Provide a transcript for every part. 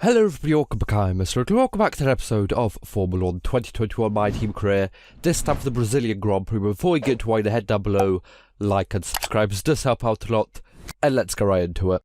Hello everybody, welcome back. I'm MrRedClaw. Welcome back to an episode of Formula 1 2021 My Team Career. This time for the Brazilian Grand Prix. Before we get to why, head down below, like and subscribe. It does help out a lot. And let's get right into it.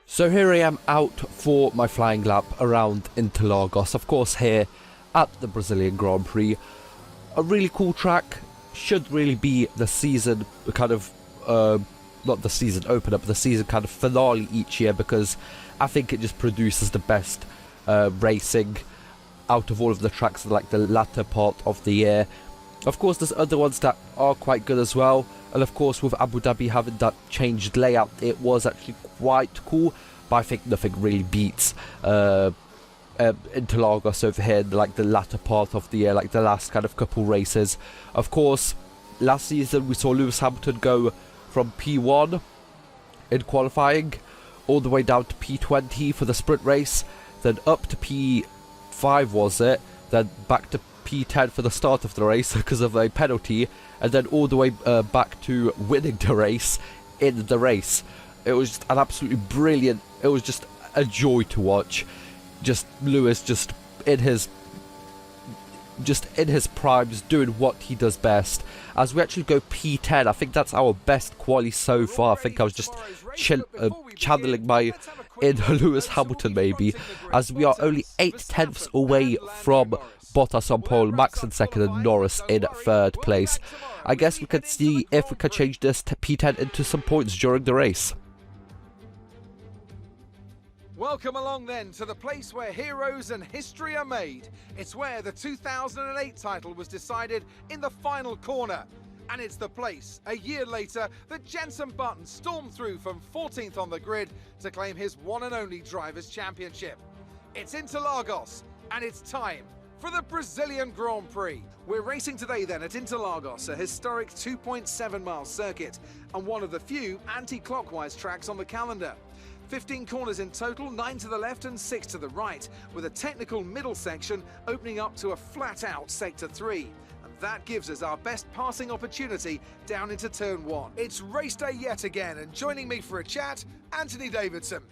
So here I am out for my flying lap around Interlagos, of course here at the Brazilian Grand Prix. A really cool track, should really be the season kind of, not the season opener, but the season kind of finale each year, because I think it just produces the best racing out of all of the tracks in like the latter part of the year. Of course there's other ones that are quite good as well, and of course with Abu Dhabi having that changed layout, it was actually quite cool, but I think nothing really beats Interlagos over here in like the latter part of the year, like the last kind of couple races. Of course last season we saw Lewis Hamilton go from P1 in qualifying all the way down to P20 for the sprint race, then up to P5 was it, then back to P10 for the start of the race because of a penalty, and then all the way back to winning the race in the race. It was just an absolutely brilliant, it was just a joy to watch. Just Lewis just in his prime, just doing what he does best. As we actually go P10, I think that's our best quali so far. I think I was just channeling my inner Lewis Hamilton maybe, as we are only 8/10ths away from Bottas on pole, Max in second and Norris in third place. I guess we could see if we could change this to P10 into some points during the race. Welcome along then to the place where heroes and history are made. It's where the 2008 title was decided in the final corner. And it's the place, a year later, that Jenson Button stormed through from 14th on the grid to claim his one and only Drivers' Championship. It's Interlagos, and it's time for the Brazilian Grand Prix. We're racing today then at Interlagos, a historic 2.7-mile circuit and one of the few anti-clockwise tracks on the calendar. 15 corners in total, 9 to the left and 6 to the right, with a technical middle section opening up to a flat-out Sector 3. And that gives us our best passing opportunity down into Turn 1. It's race day yet again, and joining me for a chat, Anthony Davidson.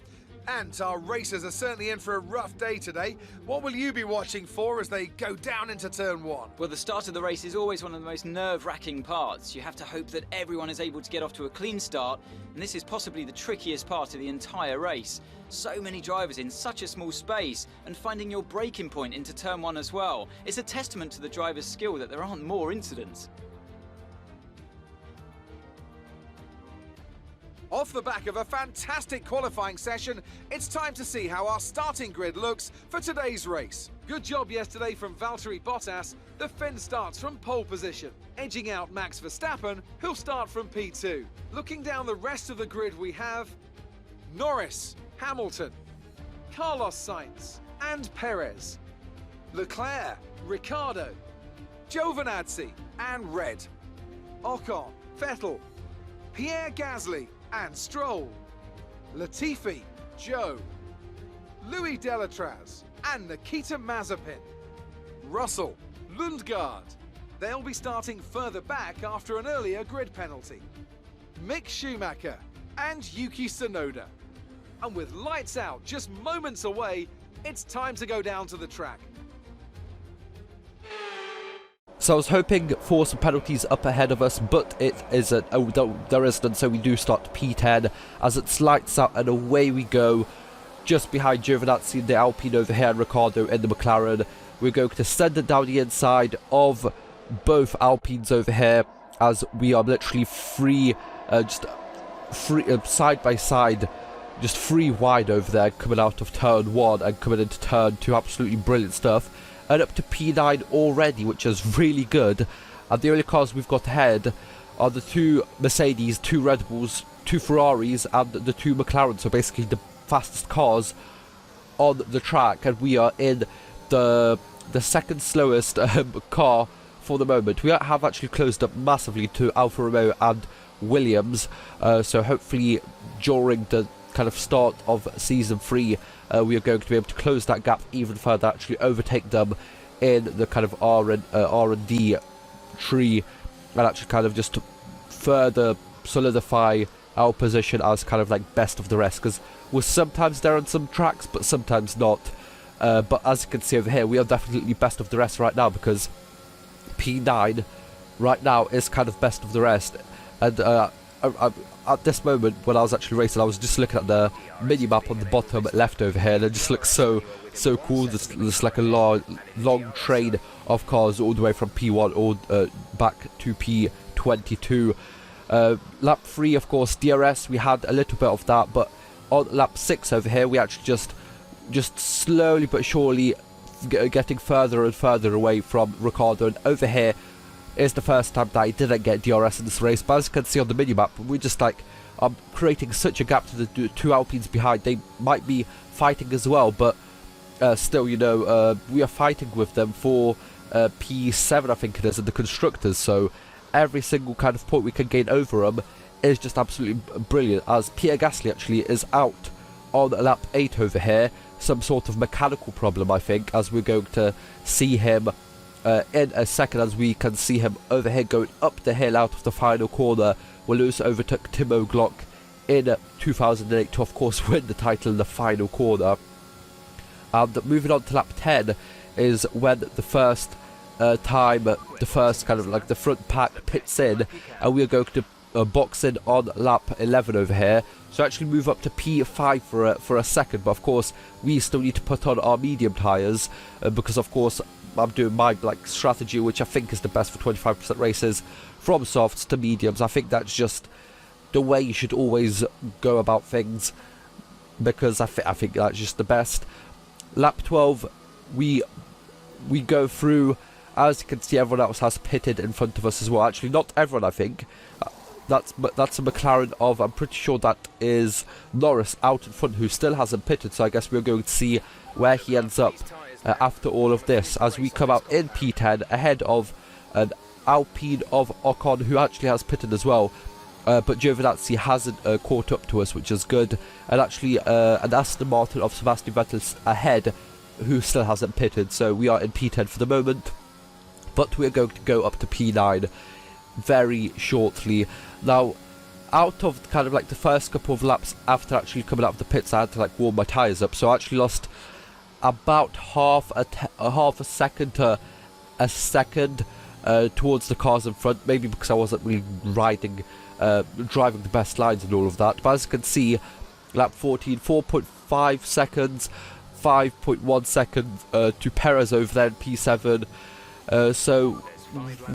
And our racers are certainly in for a rough day today. What will you be watching for as they go down into Turn 1? Well, the start of the race is always one of the most nerve-wracking parts. You have to hope that everyone is able to get off to a clean start, and this is possibly the trickiest part of the entire race. So many drivers in such a small space, and finding your braking point into Turn 1 as well. It's a testament to the driver's skill that there aren't more incidents. Off the back of a fantastic qualifying session, it's time to see how our starting grid looks for today's race. Good job yesterday from Valtteri Bottas. The Finn starts from pole position, edging out Max Verstappen, who'll start from P2. Looking down the rest of the grid, we have Norris, Hamilton, Carlos Sainz and Perez, Leclerc, Ricciardo, Giovinazzi and Red, Ocon, Vettel, Pierre Gasly and Stroll, Latifi, Joe, Louis Delatraz and Nikita Mazepin, Russell, Lundgaard. They'll be starting further back after an earlier grid penalty, Mick Schumacher and Yuki Tsunoda. And with lights out just moments away, it's time to go down to the track. So I was hoping for some penalties up ahead of us, but it isn't. Oh, there isn't, so we do start P10 as it's lights out and away we go. Just behind Giovinazzi in the Alpine over here and Ricciardo in the McLaren. We're going to send it down the inside of both Alpines over here, as we are literally free, side by side, just free wide over there, coming out of Turn 1 and coming into Turn 2. Absolutely brilliant stuff. And up to P9 already, which is really good. And the only cars we've got ahead are the 2 Mercedes, 2 Red Bulls, 2 Ferraris and the 2 McLarens. So basically the fastest cars on the track, and we are in the second slowest car for the moment. We have actually closed up massively to Alfa Romeo and Williams, so hopefully during the kind of start of Season 3, we are going to be able to close that gap even further, actually overtake them in the kind of R&D tree, and actually kind of just further solidify our position as kind of like best of the rest, because we're sometimes there on some tracks but sometimes not, but as you can see over here, we are definitely best of the rest right now, because P9 right now is kind of best of the rest. And at this moment when I was actually racing, I was just looking at the mini-map on the bottom left over here, and it just looks so cool. There's like a long train of cars all the way from P1 all back to P22. Lap 3, of course, DRS, we had a little bit of that, but on lap 6 over here, we actually just slowly but surely getting further and further away from Ricardo, and over here is the first time that I didn't get DRS in this race. But as you can see on the minimap, we're just like creating such a gap to the two Alpines behind. They might be fighting as well, but still, you know, we are fighting with them for P7, I think it is, in the constructors. So every single kind of point we can gain over them is just absolutely brilliant, as Pierre Gasly actually is out on lap 8 over here. Some sort of mechanical problem, I think, as we're going to see him in a second, as we can see him over here going up the hill out of the final corner. We'll also overtook Timo Glock in 2008 to, of course, win the title in the final corner. And moving on to lap 10 is when the first time, the first kind of like the front pack pits in, and we are going to box in on lap 11 over here, so actually move up to P5 for a second. But of course we still need to put on our medium tyres, because of course I'm doing my like strategy, which I think is the best for 25% races, from softs to mediums. I think that's just the way you should always go about things, because I think that's just the best. Lap 12, we go through. As you can see, everyone else has pitted in front of us as well. Actually, not everyone, I think. That's a McLaren of, I'm pretty sure that is Norris out in front, who still hasn't pitted. So I guess we're going to see where he ends up after all of this, as we come out in P10 ahead of an Alpine of Ocon, who actually has pitted as well. But Giovinazzi hasn't caught up to us, which is good. And actually an Aston Martin of Sebastian Vettel ahead, who still hasn't pitted. So we are in P10 for the moment, but we're going to go up to P9 very shortly. Now, out of kind of like the first couple of laps after actually coming out of the pits, I had to like warm my tyres up, so I actually lost about half a second to a second towards the cars in front, maybe because I wasn't really driving the best lines and all of that. But as you can see, lap 14, 4.5 seconds, 5.1 seconds to Perez over there in P7. So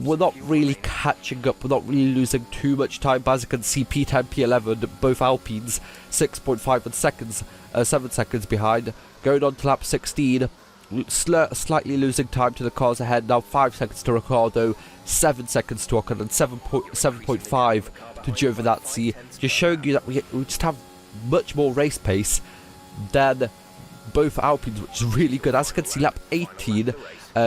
we're not really catching up, we're not really losing too much time. But as you can see, P10, P11, both Alpines 6.5 seconds, 7 seconds behind. Going on to lap 16, slightly losing time to the cars ahead. Now 5 seconds to Ricciardo, 7 seconds to Ocon, and 7.5 to Giovinazzi. Just showing you that we just have much more race pace than both Alpines, which is really good. As you can see, lap 18,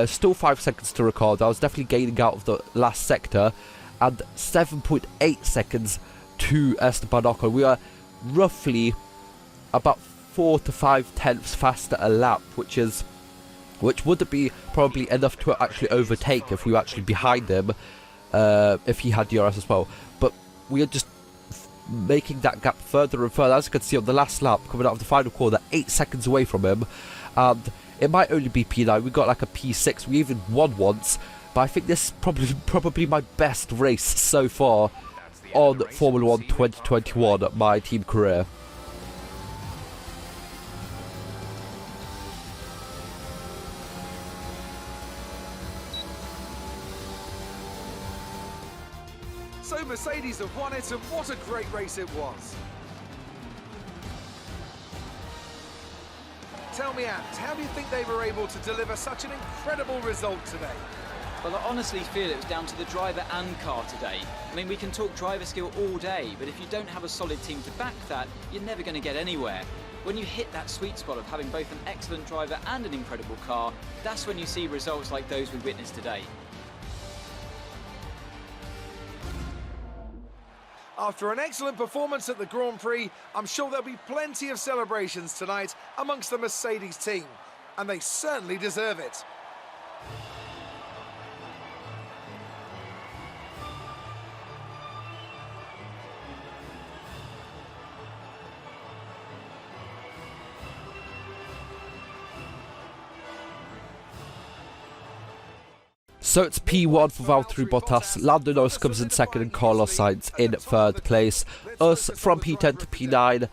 still 5 seconds to Ricardo. I was definitely gaining out of the last sector, and 7.8 seconds to Esteban Ocon. We are roughly about 4 to 5 tenths faster a lap, which wouldn't be probably enough to actually overtake if we were actually behind him, if he had DRS as well. But we are just making that gap further and further. As you can see on the last lap, coming out of the final corner, 8 seconds away from him, and it might only be P9. We got like a P6. We even won once, but I think this is probably my best race so far on Formula 1 2021, my team career. So Mercedes have won it, and what a great race it was. Tell me, Ant, how do you think they were able to deliver such an incredible result today? Well, I honestly feel it was down to the driver and car today. I mean, we can talk driver skill all day, but if you don't have a solid team to back that, you're never going to get anywhere. When you hit that sweet spot of having both an excellent driver and an incredible car, that's when you see results like those we witnessed today. After an excellent performance at the Grand Prix, I'm sure there'll be plenty of celebrations tonight amongst the Mercedes team, and they certainly deserve it. So it's P1 for Valtteri Bottas, Lando Norris comes in second and Carlos Sainz in third place. Us from P10 to P9,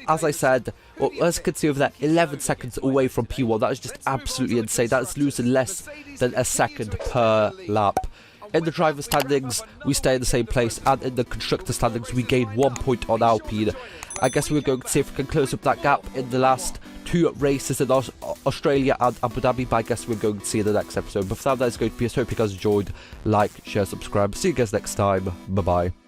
as I said, well, as you can see over there, 11 seconds away from P1. That is just absolutely insane. That is losing less than a second per lap. In the driver standings, we stay in the same place, and in the constructor standings, we gain 1 point on Alpine. I guess we're going to see if we can close up that gap in the last 2 races in Australia and Abu Dhabi, but I guess we're going to see in the next episode. But for now, that is going to be it. Hope you guys enjoyed. Like, share, subscribe. See you guys next time. Bye-bye.